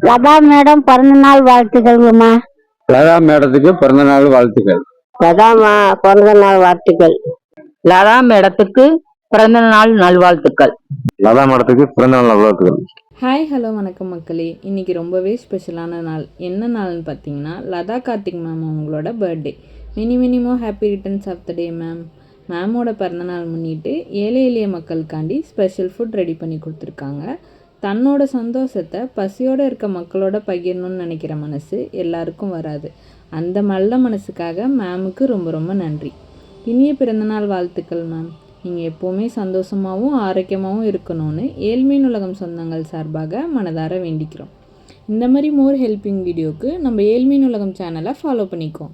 Latha madam பிறந்தநாள் வாழ்த்துக்கள்மா. லதா மேடத்துக்கு பிறந்தநாள் வாழ்த்துக்கள். லதாமா பிறந்தநாள் வாழ்த்துக்கள். லதா மேடத்துக்கு பிறந்தநாள் நல்வாழ்த்துக்கள். லதா மேடத்துக்கு பிறந்தநாள் நல்வாழ்த்துக்கள். ஹாய் ஹலோ வணக்கம் மக்களே. இன்றைக்கி ரொம்பவே ஸ்பெஷலான நாள். என்ன நாள்னு பார்த்தீங்கன்னா லதா கார்த்திக் மேம் அவங்களோட birthday. Many more happy returns of the day ma'am. மேமோட பிறந்தநாள் முன்னிட்டு ஏழை எளிய மக்களுக்காண்டி ஸ்பெஷல் ஃபுட் ரெடி பண்ணி கொடுத்துருக்காங்க. தன்னோட சந்தோஷத்தை பசியோடு இருக்க மக்களோட பகிரணும்னு நினைக்கிற மனசு எல்லாருக்கும் வராது. அந்த நல்ல மனசுக்காக மேமுக்கு ரொம்ப ரொம்ப நன்றி. இனிய பிறந்தநாள் வாழ்த்துக்கள் மேம். நீங்கள் எப்போவுமே சந்தோஷமாகவும் ஆரோக்கியமாகவும் இருக்கணும்னு ஏழ்மையின் உலகம் சொந்தங்கள் சார்பாக மனதார வேண்டிக்கிறோம். இந்த மாதிரி மோர் ஹெல்ப்பிங் வீடியோவுக்கு நம்ம ஏழ்மையின் உலகம் சேனலை ஃபாலோ பண்ணிக்கோம்.